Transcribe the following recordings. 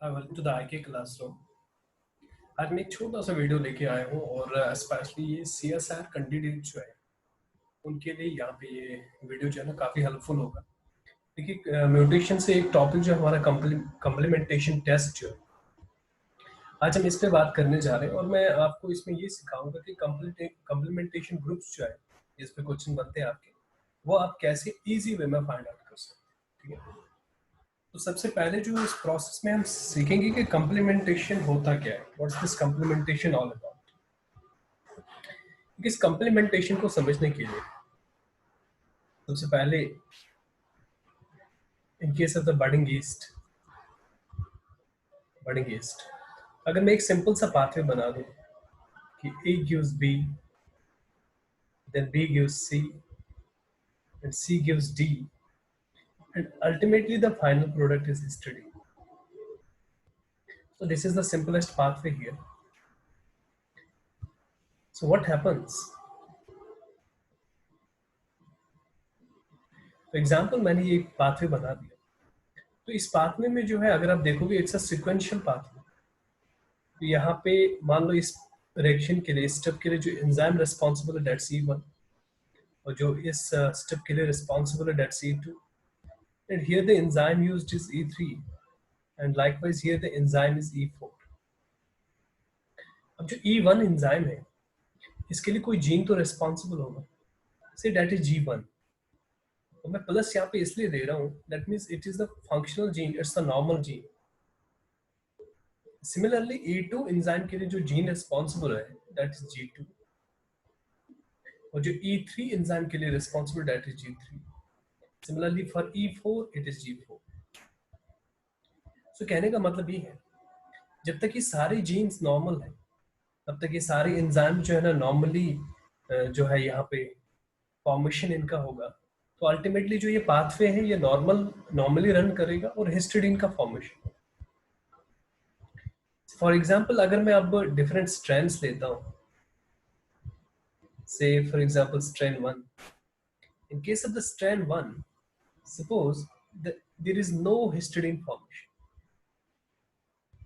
Welcome to the IK classroom. आज मैं एक छोटा सा वीडियो लेके आया हूँ और स्पेशली ये सीएसआर कैंडिडेट जो है उनके लिए यहाँ पे ये वीडियो जो है ना काफ़ी हेल्पफुल होगा। देखिए म्यूटेशन से एक टॉपिक जो हमारा कम्प्लीमेंटेशन टेस्ट जो है आज हम इस पे बात करने जा रहे हैं और मैं आपको इसमें ये सिखाऊंगा कि कम्प्लीमेंटेशन ग्रुप्स जो है जिस पे क्वेश्चन बनते हैं आपके वो आप कैसे ईजी वे में फाइंड आउट कर सकते हैं। ठीक है, तो सबसे पहले जो इस प्रोसेस में हम सीखेंगे कि कम्प्लीमेंटेशन होता क्या है, व्हाट्स दिस कम्प्लीमेंटेशन ऑल अबाउट। इस कम्प्लीमेंटेशन को समझने के लिए सबसे पहले इन case of the budding east अगर मैं एक सिंपल सा पाथवे बना दूं कि A gives B, then B gives C, and C gives D, and ultimately the final product is histidine. So this is the simplest pathway here. So what happens? For example, मैंने ये pathway बना दिया, तो इस pathway में जो है अगर आप देखोगे इट्स अ सिक्वेंशियल पाथवे। तो यहाँ पे मान लो इस रिएक्शन के लिए स्टेप के लिए जो एंजाइम रिस्पॉन्सिबल है दैट्स E1 और जो इस स्टेप के लिए रिस्पॉन्सिबल है that's E2 and here the enzyme used is E3 and likewise here the enzyme is E4। अब जो E1 एंजाइम है इसके लिए कोई जीन तो रिस्पॉन्सिबल होगा, से दैट इज G1 और मैं प्लस यहाँ पे इसलिए दे रहा हूँ that means it is the functional gene, it's the normal gene. Similarly E2 enzyme के लिए जो जीन रिस्पॉन्सिबल है दैट इज G2 और जो E3 एंजाइम के लिए responsible that is G3। Similarly for E4 it is G4। सो कहने का मतलब ये है जब तक ये सारे जीन्स नॉर्मल है तब तक ये सारे एंजाइम जो है ना नॉर्मली जो है यहाँ पे फॉर्मेशन इनका होगा, तो अल्टीमेटली जो ये पाथवे है ये नॉर्मली रन करेगा और हिस्टिडीन का फॉर्मेशन। फॉर एग्जांपल अगर मैं अब डिफरेंट स्ट्रैंड्स लेता हूँ, say for example strand 1, in case of the strand 1 suppose there is no histidine formation,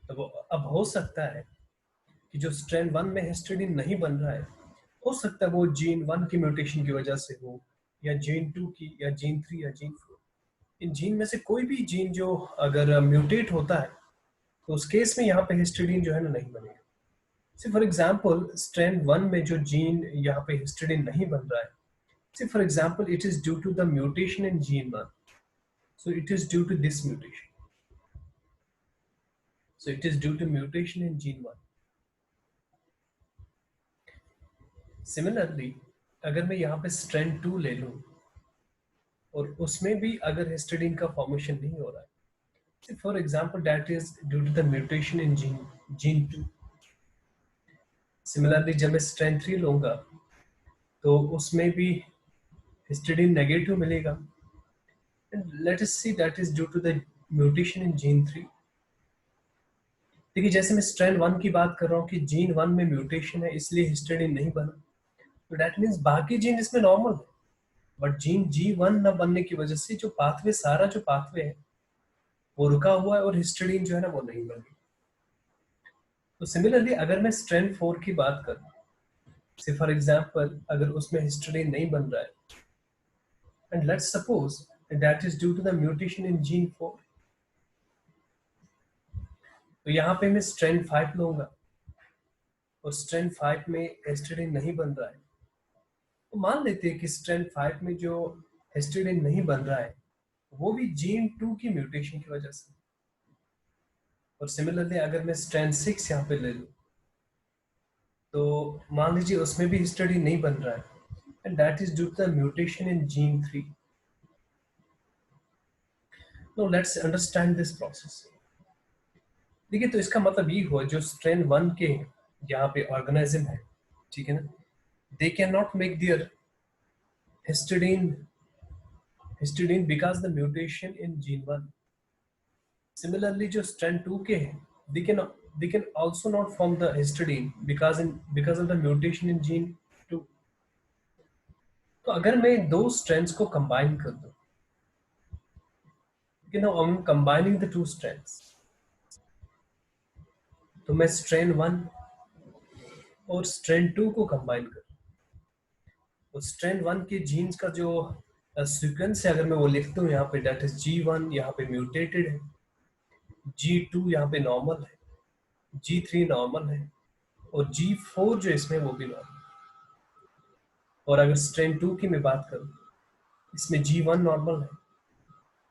तो अब हो सकता है कि जो स्ट्रैंड 1 में हिस्टिडीन नहीं बन रहा है हो सकता है वो जीन 1 की म्यूटेशन की वजह से हो या जीन 2 की या जीन 3 या जीन 4। इन जीन में से कोई भी जीन जो अगर म्यूटेट होता है तो उस केस में यहाँ पे हिस्टिडीन जो है ना नहीं बनेगा। से फॉर एग्जांपल स्ट्रैंड 1 में जो जीन यहाँ पे हिस्टिडीन नहीं बन रहा है, say for example it is due to the mutation in gene 1, so it is due to this mutation, so it is due to mutation in gene 1। Similarly अगर मैं यहाँ पे स्ट्रैंड 2 ले लूँ और उसमें भी अगर हिस्टिडीन का फॉर्मेशन नहीं हो रहा है, for example that is due to the mutation in gene 2। Similarly जब मैं स्ट्रैंड 3 लूंगा तो उसमें भी हिस्टिडीन नेगेटिव मिलेगा and let us see that is due to the mutation in gene 3। देखिए जैसे मैं स्ट्रैंड 1 की बात कर रहा हूँ कि जीन 1 में म्यूटेशन है इसलिए हिस्टिडीन नहीं बना, तो दैट मीन्स बाकी जीन इसमें नॉर्मल है, बट जीन G1 न बनने की वजह से जो पाथवे सारा जो पाथवे है वो रुका हुआ है और हिस्टिडीन जो है ना वो नहीं बनी। तो सिमिलरली अगर मैं स्ट्रैंड 4 की बात करूं, से फॉर एग्जांपल अगर उसमें हिस्टिडीन नहीं बन रहा है and let's suppose that is due to the mutation in gene 4, तो यहाँ पे मैं स्ट्रैंड 5 लूंगा और स्ट्रैंड 5 में हिस्टिडीन नहीं बन रहा है, तो मान लेते हैं कि स्ट्रैंड 5 में जो हिस्टिडीन नहीं बन रहा है वो भी जीन 2 की म्यूटेशन की वजह से। और सिमिलरली अगर मैं स्ट्रैंड 6 यहाँ पे ले लूँ तो मान लीजिए उसमें भी हिस्टिडीन नहीं बन रहा है and that is due to the mutation in gene 3। No let's understand this process. देखिए तो इसका मतलब ये हुआ जो स्ट्रैंड 1 के यहाँ पे ऑर्गेनिज्म है, ठीक है ना, they can not make their histidine because the mutation in gene 1। Similarly जो strand 2 के हैं they can also not form the histidine because of the mutation in gene 2। तो अगर मैं दो strands को combine कर दूं, now I'm combining the two strands, तो मैं स्ट्रैंड 1 और स्ट्रैंड 2 को कंबाइन कर, और स्ट्रैंड 1 के जीन्स का जो सीक्वेंस है, अगर मैं वो लिखता हूँ यहाँ पे, दैट इज G1 यहाँ पे म्यूटेटेड है, G2 यहाँ पे नॉर्मल है, G3 नॉर्मल है, और G4 जो इसमें वो भी नॉर्मल। और अगर स्ट्रैंड 2 की मैं बात करूँ, इसमें G1 नॉर्मल है,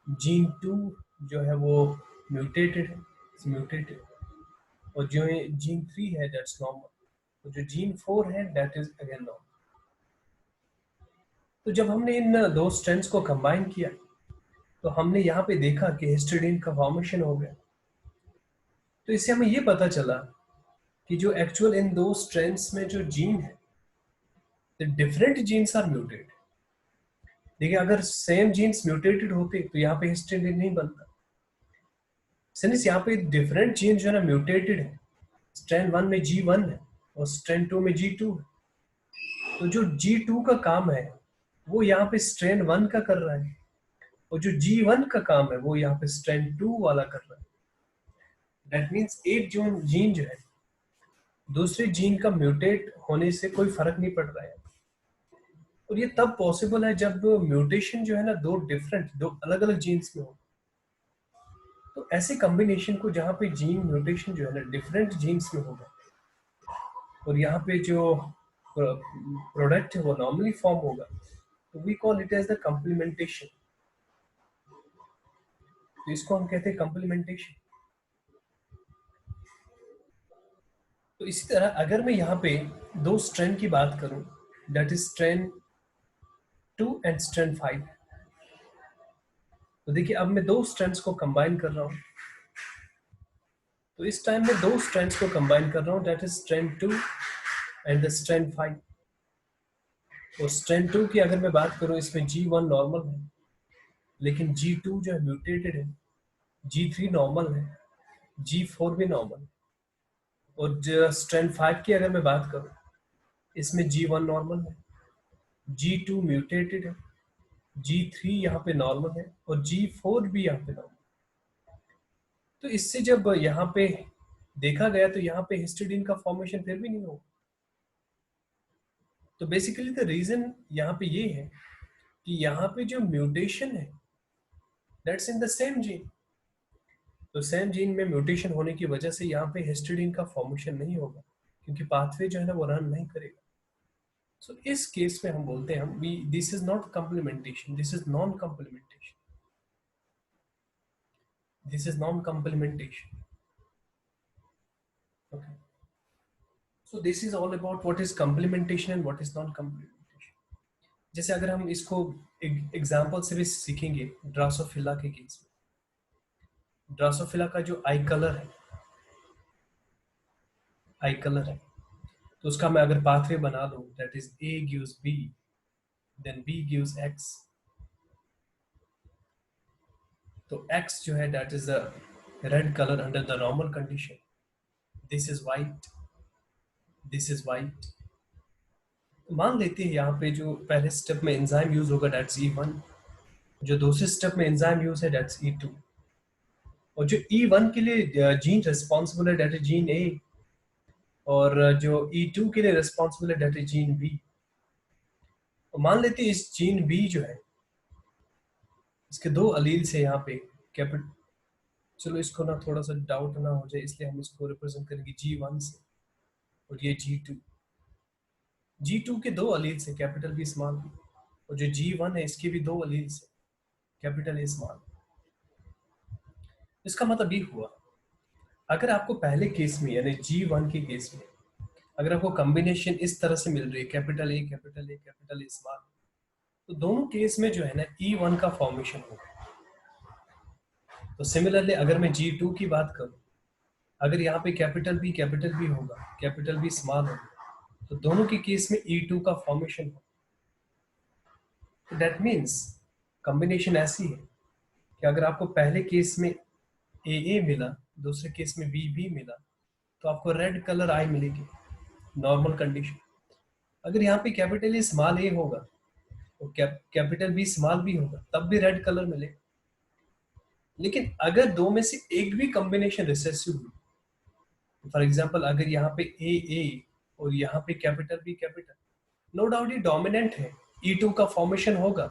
G2 जो है वो म्यूटेटेड है, म्यूटेटेड, और जो G3 है दैट्स नॉर्मल, और जो G4 है दैट इज अगेन नॉर्मल। तो जब हमने इन दो स्ट्रैंड्स को कंबाइन किया, तो हमने यहाँ पे देखा कि हिस्टिडीन का फॉर्मेशन हो गया। तो इससे हमें ये पता चला कि जो एक्चुअल इन दो स्ट्रैंड्स में जो जीन है, the different genes are muted. देखिए, अगर सेम जीन्स म्यूटेटेड होते तो यहाँ पे हिस्टिडीन नहीं बनता। सिंस यहाँ पे डिफरेंट जीन जो है ना म्यूटेटेड है, स्ट्रैंड 1 में G1 है और स्ट्रैंड 2 में G2 है, तो जो G2 का काम है वो यहाँ पे स्ट्रैंड 1 का कर रहा है, और जो G1 का काम है वो यहाँ पे स्ट्रैंड 2 वाला कर रहा है। दैट मीन्स एक जो जीन जो है दूसरे जीन का म्यूटेट होने से कोई फर्क नहीं पड़ रहा है। और ये तब पॉसिबल है जब म्यूटेशन जो है ना दो अलग अलग जीन्स में हो। तो ऐसे कॉम्बिनेशन को जहाँ पे जीन म्यूटेशन जो है ना डिफरेंट जीन्स में होगा, और यहाँ पे जो प्रोडक्ट है वो नॉर्मली फॉर्म होगा, तो we call it as the complementation. तो इसको हम कहते हैं कॉम्प्लीमेंटेशन। तो इसी तरह अगर मैं यहाँ पे दो स्ट्रैंड की बात करूं, that is strand 2 and strand 5, तो देखिए अब मैं दो स्ट्रैंड्स को कंबाइन कर रहा हूँ। तो इस टाइम में दो स्ट्रैंड्स को कंबाइन कर रहा हूँ, that is strand 2 and the strand 5। और स्ट्रैंड 2 की अगर मैं बात करूँ, इसमें G1 नॉर्मल है, लेकिन G2 जो है म्यूटेटेड है, G3 नॉर्मल है, G4 भी नॉर्मल है। और जो स्ट्रैंड 5 की अगर मैं बात करूँ, इसमें G1 नॉर्मल है, G2 म्यूटेटेड है, G3 यहाँ पे नॉर्मल है, और G4 भी यहाँ पे नॉर्मल। तो इससे जब यहाँ पे देखा गया तो यहाँ पे हिस्टिडीन का फॉर्मेशन फिर भी नहीं होगा। तो बेसिकली द रीजन यहाँ पे ये है कि यहाँ पे जो म्यूटेशन है that's in the same gene. तो सेम जीन में म्यूटेशन होने की वजह से यहाँ पे हिस्टिडीन का फॉर्मेशन नहीं होगा, क्योंकि पाथवे जो है ना वो रन नहीं करेगा। सो इस केस में हम बोलते हैं हम this is not complementation, this is non complementation, this is non complementation. Okay, so this is all about what is complementation and what is non complementation. जैसे अगर हम इसको एग्जांपल से भी सीखेंगे, ड्रासोफिला के केस में, ड्रासोफिला का जो आई कलर है, आई कलर है, तो उसका मैं अगर पाथवे बना दूं, that is A gives B, then B gives X, तो X जो है that is the red colour under the normal condition, this is white, this is white. तो मान लेते हैं यहाँ पे जो पहले स्टेप में एंजाइम यूज होगा दैट्स E1, जो दूसरे स्टेप में एंजाइम यूज है दैट्स E2, और जो E1 के लिए जीन रिस्पॉन्सिबल है दैट इज जीन A, और जो E2 के लिए रिस्पॉन्सिबल है दैट इज जीन B। तो मान लेते हैं इस जीन B जो है, इसके दो अलील्स है यहाँ पे कैपिटल, चलो इसको ना थोड़ा सा डाउट ना हो जाए इसलिए हम इसको रिप्रेजेंट करेंगे G1 से, और ये G2। G2 के दो अलील्स है, कैपिटल बी स्मॉल बी, और जो G1 है इसके भी दो अलील्स है, कैपिटल ए स्मॉल। इसका मतलब ये हुआ, अगर आपको पहले केस में यानी G1 के केस में अगर आपको कॉम्बिनेशन इस तरह से मिल रही है, capital A capital A capital A small, तो दोनों केस में जो है ना E1 का फॉर्मेशन होगा। तो सिमिलरली अगर मैं G2 की बात करूं, अगर यहाँ पे कैपिटल बी होगा, कैपिटल बी स्मॉल होगा, तो दोनों के केस में E2 का फॉर्मेशन होगा। तो दैट मीन्स कॉम्बिनेशन ऐसी है कि अगर आपको पहले केस में ए मिला, दूसरे केस में बी मिला, तो आपको रेड कलर आई मिलेगी, नॉर्मल कंडीशन। अगर यहाँ पे कैपिटल ए स्मॉल ए होगा तो कैपिटल बी स्मॉल बी होगा, तब भी रेड कलर मिलेगा। लेकिन अगर दो में से एक भी कॉम्बिनेशन रिसेसिव हुई, फॉर एग्जाम्पल अगर यहाँ पे ए और यहाँ पे capital B capital, no doubt ये डोमिनेंट है, E2 का फॉर्मेशन होगा,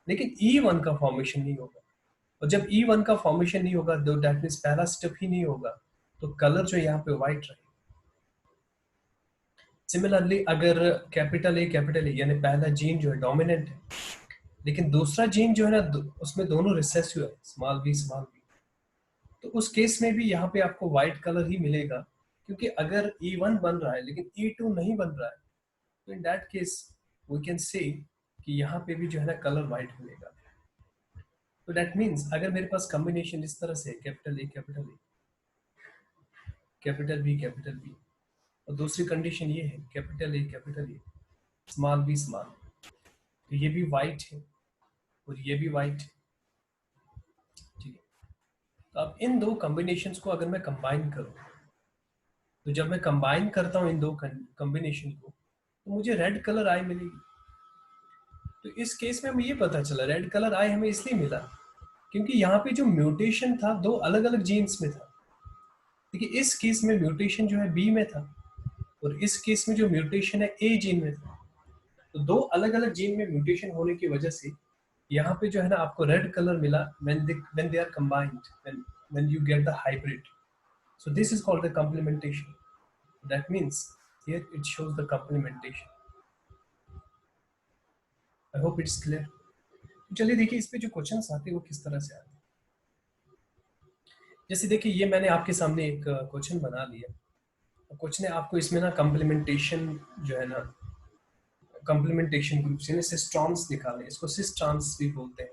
लेकिन E1 का फॉर्मेशन नहीं होगा। और जब E1 का फॉर्मेशन नहीं होगा, तो दैट मीन्स पहला स्टेप ही नहीं होगा, तो कलर जो यहाँ पे व्हाइट रहेगा। सिमिलरली अगर कैपिटल ए यानी पहला जीन जो है डोमिनेंट है, लेकिन दूसरा जीन जो है ना उसमें दोनों रिसेसिव है, स्मॉल बी, तो उस केस में भी यहाँ पे आपको व्हाइट कलर ही मिलेगा, क्योंकि अगर E1 बन रहा है लेकिन E2 नहीं बन रहा है, तो in that case we can say कि यहाँ पे भी जो है ना कलर व्हाइट मिलेगा। तो दैट मीन्स अगर मेरे पास कॉम्बिनेशन इस तरह से कैपिटल ए कैपिटल बी और दूसरी कंडीशन ये है capital A small B small, तो ये भी व्हाइट है और ये भी व्हाइट है, ठीक है। तो अब इन दो कॉम्बिनेशंस को अगर मैं कंबाइन करूं, तो जब मैं कंबाइन करता हूं इन दो कॉम्बिनेशन को, तो मुझे रेड कलर आई मिलेगी। तो इस केस में हमें ये पता चला रेड कलर आई हमें इसलिए मिला क्योंकि यहाँ पे जो म्यूटेशन था दो अलग अलग जीन्स में था। देखिए इस केस में म्यूटेशन जो है बी में था और इस केस में जो म्यूटेशन है ए जीन में था। तो दो अलग अलग जीन में म्यूटेशन होने की वजह से यहाँ पे जो है ना आपको रेड कलर मिला when they are combined, when you get the hybrid. So this is called the complementation. That means here it shows the complementation. I hope it's clear. चलिए देखिए इस पे जो क्वेश्चंस आते हैं वो किस तरह से आते हैं। जैसे देखिए ये मैंने आपके सामने एक क्वेश्चन बना लिया, क्वेश्चन है आपको इसमें ना कम्प्लीमेंटेशन जो है ना कम्प्लीमेंटेशन ग्रुप्स यानी सिस्ट्रॉन्स निकालने, इसको सिस्ट्रॉन्स भी बोलते हैं।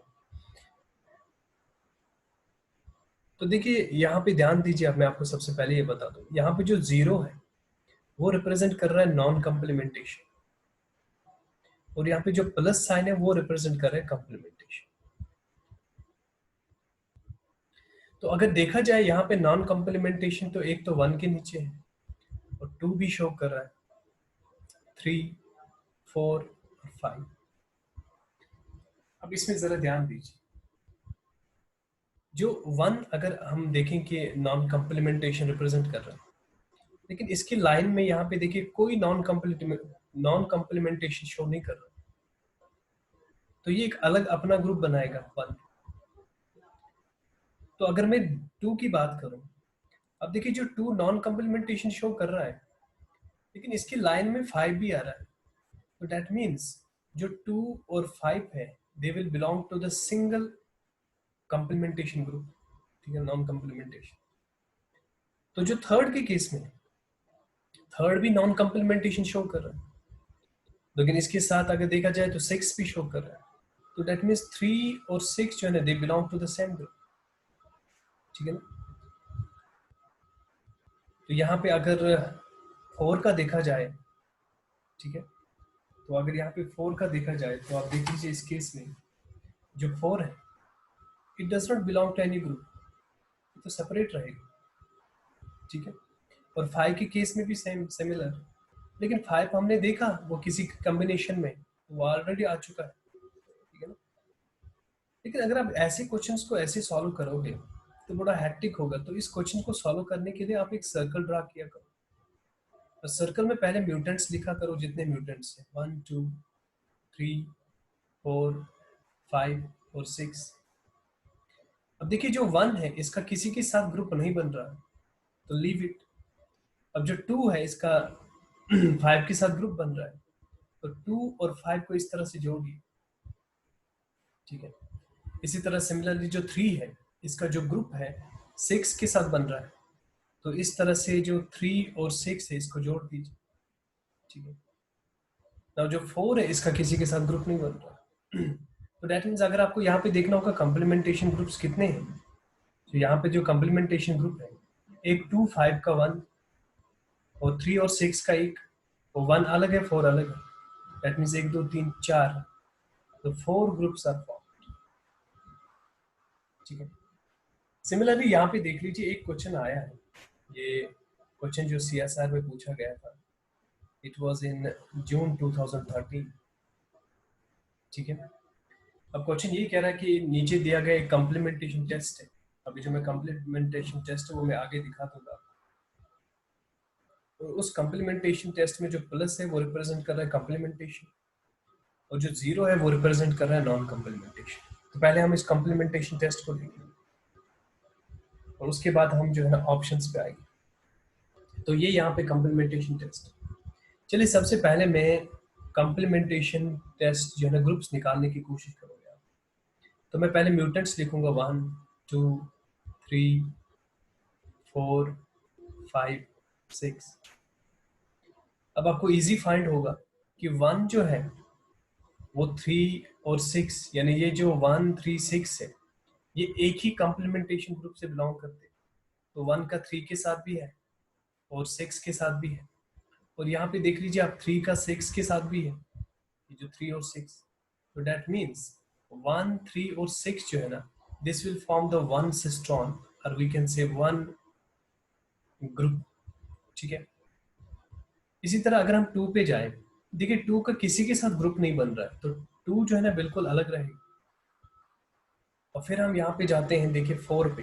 तो देखिए यहाँ पे ध्यान दीजिए, अब मैं आपको सबसे पहले ये बता दूं, यहाँ पे जो जीरो है वो रिप्रेजेंट कर रहा है नॉन कम्प्लीमेंटेशन, और यहाँ पे जो प्लस साइन है वो रिप्रेजेंट कर रहा है कम्प्लीमेंटेशन। तो अगर देखा जाए यहाँ पे नॉन कम्प्लीमेंटेशन तो एक तो 1 के नीचे है और 2 भी शो कर रहा है, 3, 4 और 5। अब इसमें जरा ध्यान दीजिए, जो 1 अगर हम देखें कि नॉन कम्प्लीमेंटेशन रिप्रेजेंट कर रहा है, लेकिन इसकी लाइन में यहाँ पे देखिए कोई नॉन कम्प्लीमेंटेशन शो नहीं कर रहा, तो ये एक अलग अपना ग्रुप बनाएगा 1। तो अगर मैं 2 की बात करूं, अब देखिए जो 2 नॉन कम्प्लीमेंटेशन शो कर रहा है, लेकिन इसकी लाइन में 5 भी आ रहा है, तो दैट मीन्स जो 2 और 5 है they will belong to the single complementation group, ठीक है, नॉन कम्प्लीमेंटेशन। तो जो थर्ड के केस में, थर्ड भी नॉन कम्प्लीमेंटेशन शो कर रहा है, लेकिन इसके साथ अगर देखा जाए तो 6 भी शो कर रहा है, तो दैट मीन्स 3 और 6 जो है ना they belong to the same group, ठीक है ना। तो यहाँ पे अगर 4 का देखा जाए, ठीक है, तो अगर यहाँ पे 4 का देखा जाए तो आप देख लीजिए इस केस में जो 4 है it does not belong to any group, तो सेपरेट रहेगा, ठीक है। और 5 के केस में भी सेम सिमिलर, लेकिन 5 हमने देखा वो किसी कॉम्बिनेशन में वो ऑलरेडी आ चुका है, ठीक है ना। लेकिन अगर आप ऐसे क्वेश्चंस को ऐसे सॉल्व करोगे तो बड़ा हैक्टिक होगा, तो इस क्वेश्चन को सॉल्व करने के लिए आप एक सर्कल ड्रा किया करो, और सर्कल में पहले म्यूटेंट्स लिखा करो, जितने म्यूटेंट्स हैं 1 2 3 4 5 और 6। अब देखिए जो 1 है इसका किसी के साथ ग्रुप नहीं बन रहा, तो लीव इट। अब जो 2 है इसका 5 के साथ ग्रुप बन रहा है, तो 2 और 5 को इस तरह से जोड़िए, ठीक है। इसी तरह सिमिलरली जो 3 है इसका जो ग्रुप है 6 के साथ बन रहा है, तो इस तरह से जो 3 और 6 है इसको जोड़ दीजिए, ठीक है। now जो 4 है इसका किसी के साथ ग्रुप नहीं बन रहा, तो दैट मीन्स अगर आपको यहाँ पे देखना होगा कम्प्लीमेंटेशन ग्रुप्स कितने हैं, तो यहाँ पे जो कम्प्लीमेंटेशन ग्रुप है एक 2 5 का 1 और 3 और 6 का एक, तो 1 अलग है 4 अलग है, दैट मीन्स 1 2 3 4, तो 4 ग्रुप्स आर फॉर्म्ड, ठीक है। सिमिलरली यहाँ पे देख लीजिए एक क्वेश्चन आया है, ये क्वेश्चन जो CSR में पूछा गया था, इट वाज इन जून 2013, ठीक है। अब क्वेश्चन ये कह रहा है कि नीचे दिया गया एक कम्प्लीमेंटेशन टेस्ट है, अभी जो मैं कम्प्लीमेंटेशन टेस्ट है वो मैं आगे दिखा दूंगा। और उस कम्प्लीमेंटेशन टेस्ट में जो प्लस है वो रिप्रेजेंट कर रहा है कम्प्लीमेंटेशन, और जो जीरो है वो रिप्रेजेंट कर रहा है नॉन कम्प्लीमेंटेशन। तो पहले हम इस कम्प्लीमेंटेशन टेस्ट को देखेंगे और उसके बाद हम जो है ना ऑप्शंस पे आएंगे। तो ये यहाँ पे कम्प्लीमेंटेशन टेस्ट। चलिए सबसे पहले मैं कम्प्लीमेंटेशन टेस्ट जो है ना ग्रुप्स निकालने की कोशिश करूँगा। तो मैं पहले म्यूटेंट्स लिखूंगा 1 2 3 4 5 6। अब आपको इजी फाइंड होगा कि 1 जो है वो 3 और 6, यानी ये जो 1 3 6 है ये एक ही कम्प्लीमेंटेशन ग्रुप से बिलोंग करते हैं। तो 1 का 3 के साथ भी है और 6 के साथ भी है, और यहाँ पे देख लीजिए आप 3 का 6 के साथ भी है, ये जो 3 और 6। तो दैट मीन्स 1 3 और 6 जो है ना this will form the one cistron, और we can say one group. ठीक है। इसी तरह अगर हम 2 पे जाएं, देखिए 2 का किसी के साथ ग्रुप नहीं बन रहा है, तो 2 जो है ना बिल्कुल अलग रहेगा। और फिर हम यहाँ पे जाते हैं, देखिए 4 पे,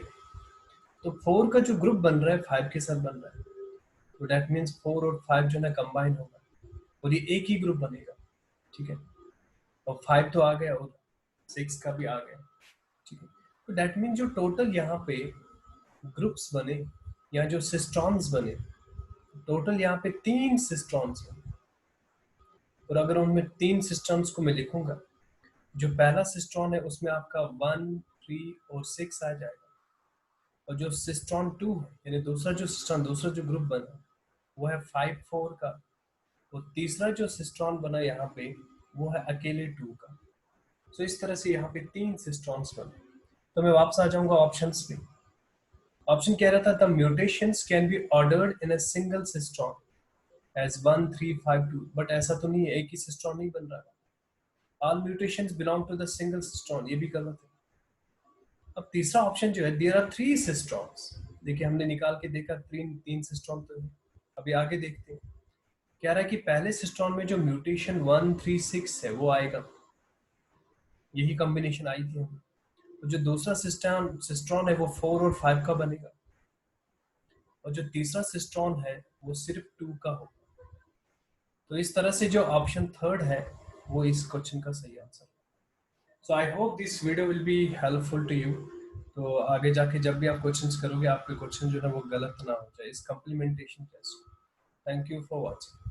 तो 4 का जो ग्रुप बन रहा है 5 के साथ बन रहा है, तो दैट मीन्स 4 और 5 जो है ना कंबाइन होगा और ये एक ही ग्रुप बनेगा। ठीक है। और 5 तो आ गया और 6 का भी आ गया। ठीक है। तो दैट मीन्स जो टोटल यहाँ पे ग्रुप्स बने या जो सिस्ट्रॉन्स बने, टोटल यहाँ पे 3 सिस्ट्रॉन्स बने। और अगर उनमें 3 सिस्टम्स को मैं लिखूंगा, जो पहला सिस्ट्रॉन है उसमें आपका 1 3 और 6 आ जाएगा, और जो सिस्ट्रॉन 2 है यानी दूसरा जो सिस्ट्रॉन, दूसरा जो ग्रुप बना वो है 5 4 का, और तीसरा जो सिस्ट्रॉन बना यहाँ पे वो है अकेले 2 का। तो इस तरह से यहाँ पे 3 सिस्ट्रॉन्स बने। तो मैं वापस आ जाऊंगा ऑप्शंस पे। ऑप्शन कह रहा था the mutations can be ordered in a single cistron as 1 3 5 2, but ऐसा तो नहीं है, एक ही सिस्ट्रॉन नहीं बन रहा। All mutations belong to the single cistron, ये भी गलत है। अब तीसरा ऑप्शन जो है देयर आर 3 सिस्ट्रॉन्स, देखिए हमने निकाल के देखा 3 सिस्ट्रॉन तो है। अभी आगे देखते हैं, कह रहा है कि पहले सिस्ट्रॉन में जो म्यूटेशन 1 3 6 है वो आएगा, यही कॉम्बिनेशन आई थी हमें। तो जो दूसरा सिस्ट्रॉन है वो 4 और 5 का बनेगा, और जो तीसरा सिस्ट्रॉन है वो सिर्फ 2 का होगा। तो इस तरह से जो ऑप्शन थर्ड है वो इस क्वेश्चन का सही आंसर है। So I hope this video will be helpful to you. तो आगे जाके जब भी आप क्वेश्चंस करोगे आपके क्वेश्चन जो है वो गलत ना हो जाए इस complementation test. Thank you for watching.